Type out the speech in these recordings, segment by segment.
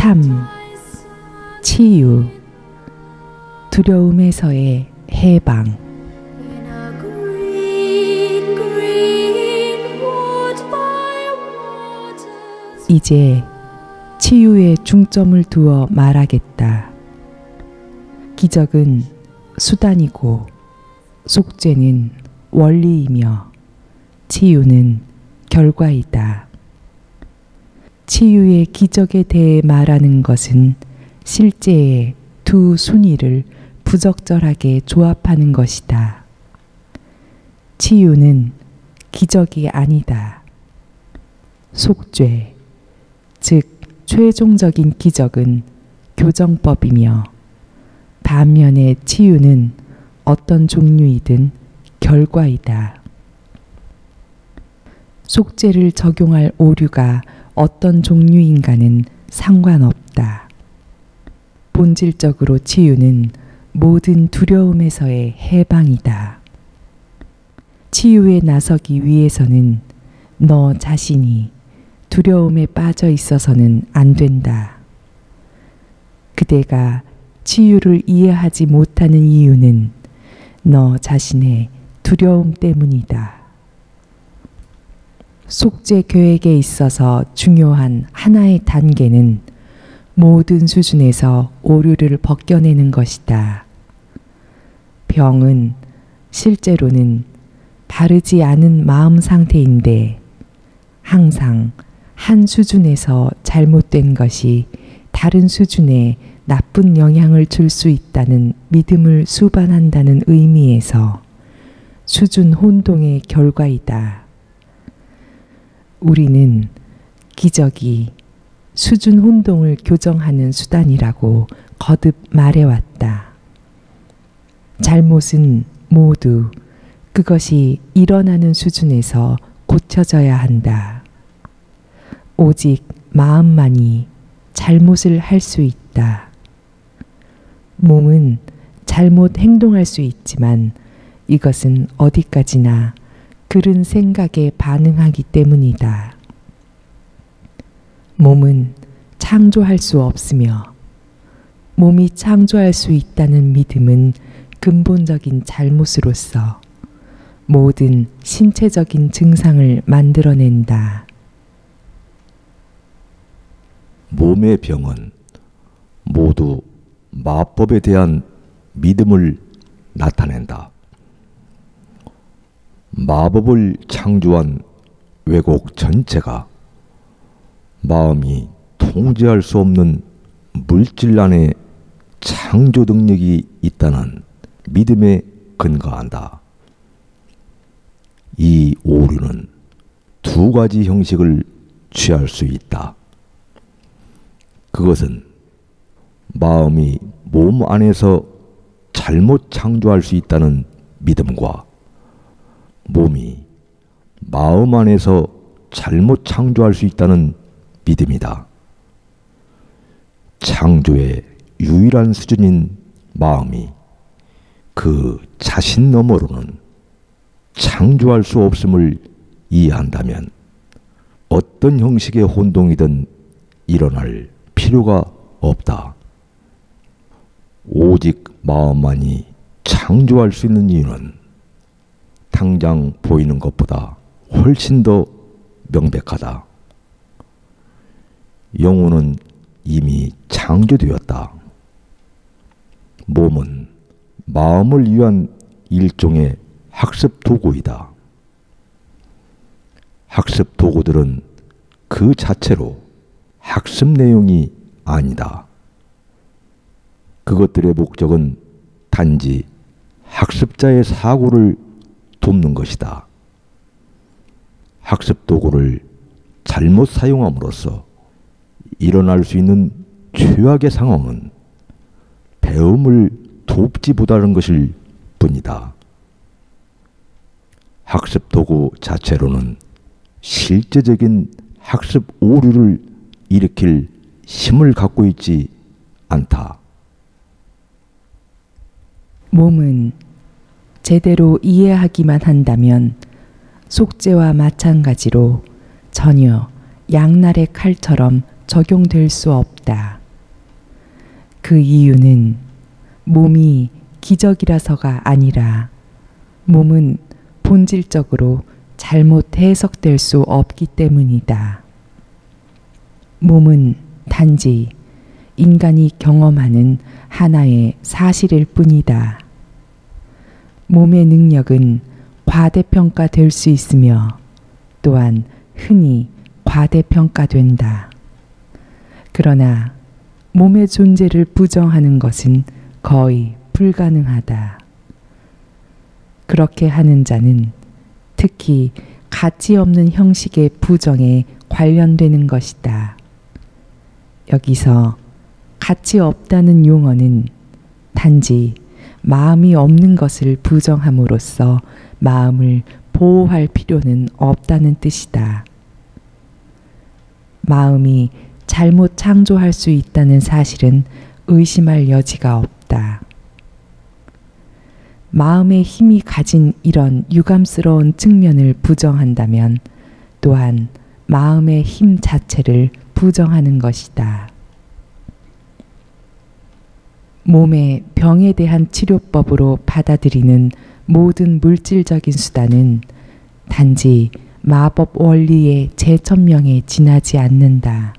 삶, 치유, 두려움에서의 해방. 이제 치유에 중점을 두어 말하겠다. 기적은 수단이고 속죄는 원리이며 치유는 결과이다. 치유의 기적에 대해 말하는 것은 실제의 두 순위를 부적절하게 조합하는 것이다. 치유는 기적이 아니다. 속죄, 즉 최종적인 기적은 교정법이며 반면에 치유는 어떤 종류이든 결과이다. 속죄를 적용할 오류가 어떤 종류인가는 상관없다. 본질적으로 치유는 모든 두려움에서의 해방이다. 치유에 나서기 위해서는 너 자신이 두려움에 빠져 있어서는 안 된다. 그대가 치유를 이해하지 못하는 이유는 너 자신의 두려움 때문이다. 속죄 계획에 있어서 중요한 하나의 단계는 모든 수준에서 오류를 벗겨내는 것이다. 병은 실제로는 바르지 않은 마음 상태인데 항상 한 수준에서 잘못된 것이 다른 수준에 나쁜 영향을 줄 수 있다는 믿음을 수반한다는 의미에서 수준 혼동의 결과이다. 우리는 기적이 수준 혼동을 교정하는 수단이라고 거듭 말해왔다. 잘못은 모두 그것이 일어나는 수준에서 고쳐져야 한다. 오직 마음만이 잘못을 할 수 있다. 몸은 잘못 행동할 수 있지만 이것은 어디까지나 그른 생각에 반응하기 때문이다. 몸은 창조할 수 없으며 몸이 창조할 수 있다는 믿음은 근본적인 잘못으로서 모든 신체적인 증상을 만들어낸다. 몸의 병은 모두 마법에 대한 믿음을 나타낸다. 마법을 창조한 왜곡 전체가 마음이 통제할 수 없는 물질 안에 창조 능력이 있다는 믿음에 근거한다. 이 오류는 두 가지 형식을 취할 수 있다. 그것은 마음이 몸 안에서 잘못 창조할 수 있다는 믿음과 몸이 마음 안에서 잘못 창조할 수 있다는 믿음이다. 창조의 유일한 수준인 마음이 그 자신 너머로는 창조할 수 없음을 이해한다면 어떤 형식의 혼동이든 일어날 필요가 없다. 오직 마음만이 창조할 수 있는 이유는 당장 보이는 것보다 훨씬 더 명백하다. 영혼은 이미 창조되었다. 몸은 마음을 위한 일종의 학습 도구이다. 학습 도구들은 그 자체로 학습 내용이 아니다. 그것들의 목적은 단지 학습자의 사고를 돕는 것이다. 학습 도구를 잘못 사용함으로써 일어날 수 있는 최악의 상황은 배움을 돕지 못하는 것일 뿐이다. 학습 도구 자체로는 실제적인 학습 오류를 일으킬 힘을 갖고 있지 않다. 몸은 제대로 이해하기만 한다면 속죄와 마찬가지로 전혀 양날의 칼처럼 적용될 수 없다. 그 이유는 몸이 기적이라서가 아니라 몸은 본질적으로 잘못 해석될 수 없기 때문이다. 몸은 단지 인간이 경험하는 하나의 사실일 뿐이다. 몸의 능력은 과대평가될 수 있으며 또한 흔히 과대평가된다. 그러나 몸의 존재를 부정하는 것은 거의 불가능하다. 그렇게 하는 자는 특히 가치 없는 형식의 부정에 관련되는 것이다. 여기서 가치 없다는 용어는 단지 마음이 없는 것을 부정함으로써 마음을 보호할 필요는 없다는 뜻이다. 마음이 잘못 창조할 수 있다는 사실은 의심할 여지가 없다. 마음의 힘이 가진 이런 유감스러운 측면을 부정한다면 또한 마음의 힘 자체를 부정하는 것이다. 몸의 병에 대한 치료법으로 받아들이는 모든 물질적인 수단은 단지 마법 원리의 재천명에 지나지 않는다.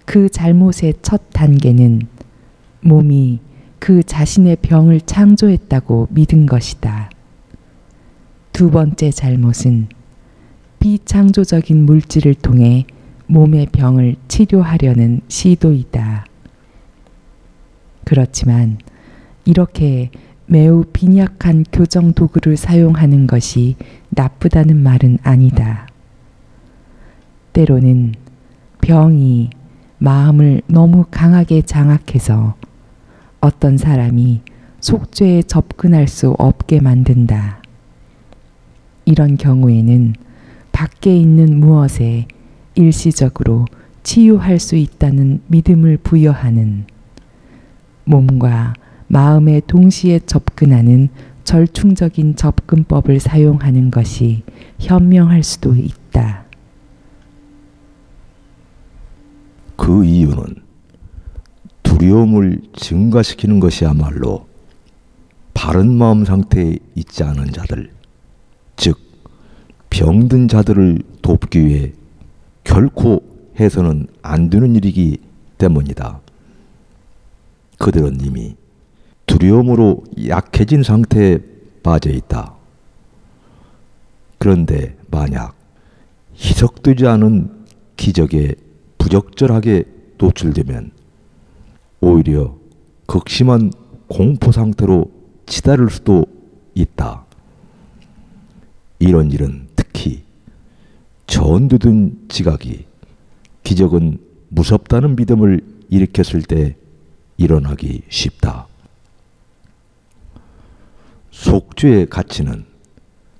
그 잘못의 첫 단계는 몸이 그 자신의 병을 창조했다고 믿은 것이다. 두 번째 잘못은 비창조적인 물질을 통해 몸의 병을 치료하려는 시도이다. 그렇지만 이렇게 매우 빈약한 교정 도구를 사용하는 것이 나쁘다는 말은 아니다. 때로는 병이 마음을 너무 강하게 장악해서 어떤 사람이 속죄에 접근할 수 없게 만든다. 이런 경우에는 밖에 있는 무엇에 일시적으로 치유할 수 있다는 믿음을 부여하는 몸과 마음에 동시에 접근하는 절충적인 접근법을 사용하는 것이 현명할 수도 있다. 그 이유는 두려움을 증가시키는 것이야말로 바른 마음 상태에 있지 않은 자들, 즉 병든 자들을 돕기 위해 결코 해서는 안 되는 일이기 때문이다. 그들은 이미 두려움으로 약해진 상태에 빠져 있다. 그런데 만약 희석되지 않은 기적에 부적절하게 노출되면 오히려 극심한 공포 상태로 치달을 수도 있다. 이런 일은 특히 전두든 지각이 기적은 무섭다는 믿음을 일으켰을 때 일어나기 쉽다. 속죄의 가치는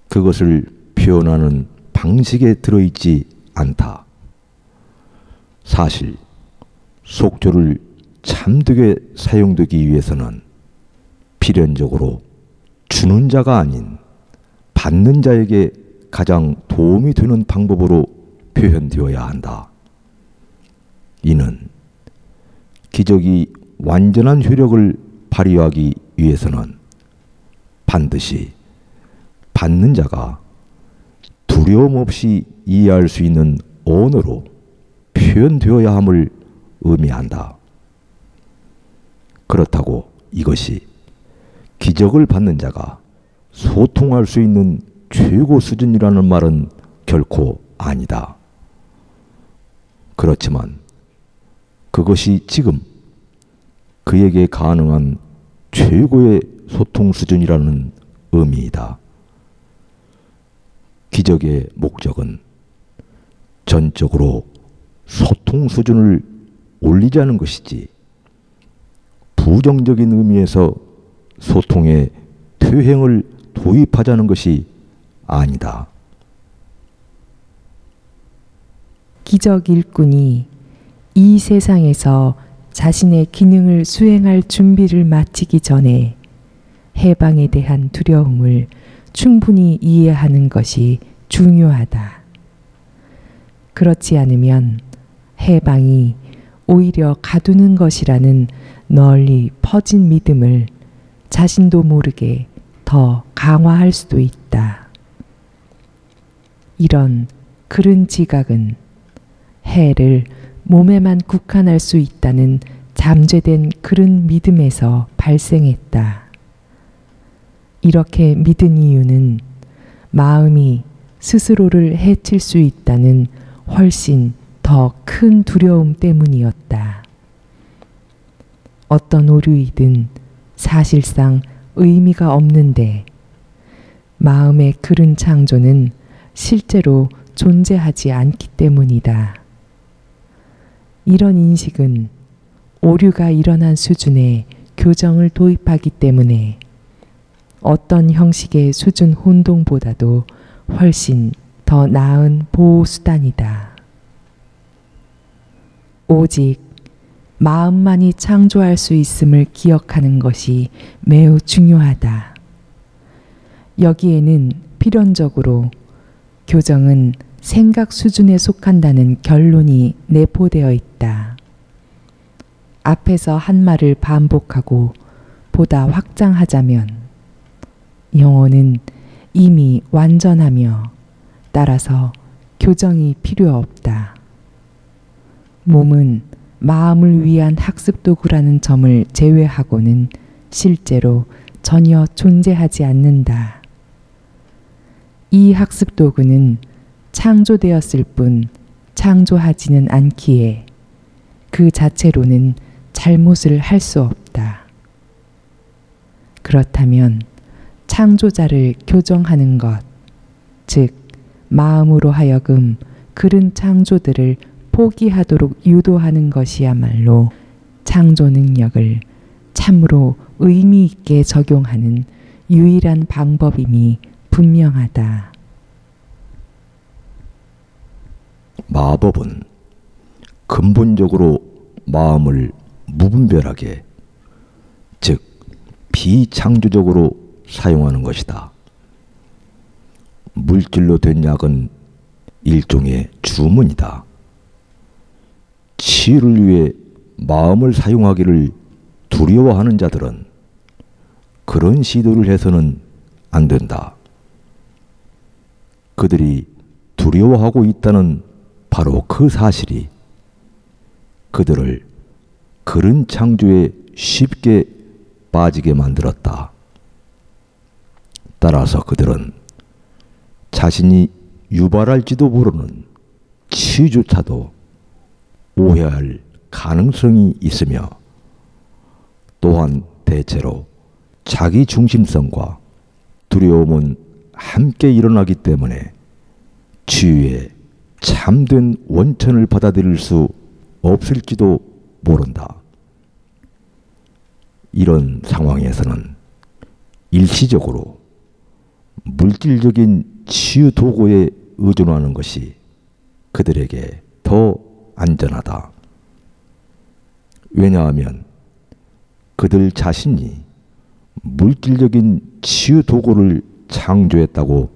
그것을 표현하는 방식에 들어있지 않다. 사실 속죄를 참되게 사용되기 위해서는 필연적으로 주는 자가 아닌 받는 자에게 가장 도움이 되는 방법으로 표현되어야 한다. 이는 기적이 완전한 효력을 발휘하기 위해서는 반드시 받는 자가 두려움 없이 이해할 수 있는 언어로 표현되어야 함을 의미한다. 그렇다고 이것이 기적을 받는 자가 소통할 수 있는 최고 수준이라는 말은 결코 아니다. 그렇지만 그것이 지금 그에게 가능한 최고의 소통 수준이라는 의미이다. 기적의 목적은 전적으로 소통 수준을 올리자는 것이지 부정적인 의미에서 소통의 퇴행을 도입하자는 것이 아니다. 기적 일꾼이 이 세상에서 자신의 기능을 수행할 준비를 마치기 전에 해방에 대한 두려움을 충분히 이해하는 것이 중요하다. 그렇지 않으면 해방이 오히려 가두는 것이라는 널리 퍼진 믿음을 자신도 모르게 더 강화할 수도 있다. 이런 그른 지각은 해를 몸에만 국한할 수 있다는 잠재된 그른 믿음에서 발생했다. 이렇게 믿은 이유는 마음이 스스로를 해칠 수 있다는 훨씬 더 큰 두려움 때문이었다. 어떤 오류이든 사실상 의미가 없는데 마음의 그른 창조는 실제로 존재하지 않기 때문이다. 이런 인식은 오류가 일어난 수준의 교정을 도입하기 때문에 어떤 형식의 수준 혼동보다도 훨씬 더 나은 보호수단이다. 오직 마음만이 창조할 수 있음을 기억하는 것이 매우 중요하다. 여기에는 필연적으로 교정은 생각 수준에 속한다는 결론이 내포되어 있다. 앞에서 한 말을 반복하고 보다 확장하자면 영혼은 이미 완전하며 따라서 교정이 필요 없다. 몸은 마음을 위한 학습 도구라는 점을 제외하고는 실제로 전혀 존재하지 않는다. 이 학습 도구는 창조되었을 뿐 창조하지는 않기에 그 자체로는 잘못을 할 수 없다. 그렇다면 창조자를 교정하는 것, 즉 마음으로 하여금 그른 창조들을 포기하도록 유도하는 것이야말로 창조 능력을 참으로 의미 있게 적용하는 유일한 방법임이 분명하다. 마법은 근본적으로 마음을 무분별하게, 즉 비창조적으로 사용하는 것이다. 물질로 된 약은 일종의 주문이다. 치유를 위해 마음을 사용하기를 두려워하는 자들은 그런 시도를 해서는 안 된다. 그들이 두려워하고 있다는 바로 그 사실이 그들을 그른 창조에 쉽게 빠지게 만들었다. 따라서 그들은 자신이 유발할지도 모르는 치유조차도 오해할 가능성이 있으며 또한 대체로 자기 중심성과 두려움은 함께 일어나기 때문에 치유의 참된 원천을 받아들일 수 없을지도 모른다. 이런 상황에서는 일시적으로 물질적인 치유 도구에 의존하는 것이 그들에게 더 안전하다. 왜냐하면 그들 자신이 물질적인 치유 도구를 창조했다고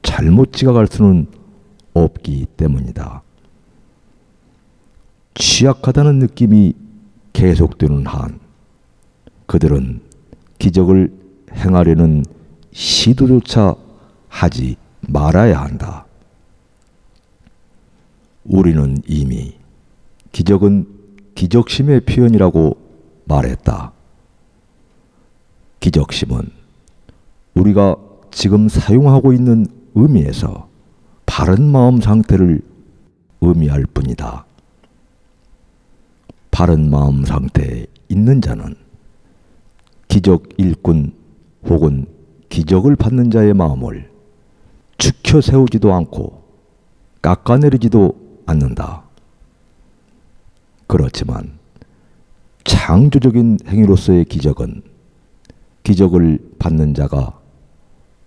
잘못 지각할 수는 없기 때문이다. 취약하다는 느낌이 계속되는 한 그들은 기적을 행하려는 시도조차 하지 말아야 한다. 우리는 이미 기적은 기적심의 표현이라고 말했다. 기적심은 우리가 지금 사용하고 있는 의미에서 바른 마음 상태를 의미할 뿐이다. 바른 마음 상태에 있는 자는 기적 일꾼 혹은 기적을 받는 자의 마음을 축혀 세우지도 않고 깎아내리지도 않는다. 그렇지만 창조적인 행위로서의 기적은 기적을 받는 자가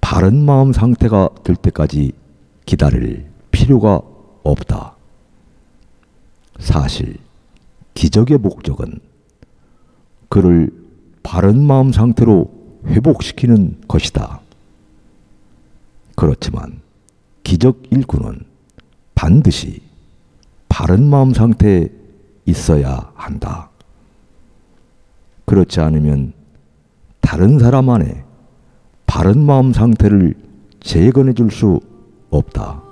바른 마음 상태가 될 때까지 기다릴 필요가 없다. 사실 기적의 목적은 그를 바른 마음 상태로 회복시키는 것이다. 그렇지만 기적 일꾼은 반드시 바른 마음 상태에 있어야 한다. 그렇지 않으면 다른 사람 안에 바른 마음 상태를 재건해 줄 수 없다.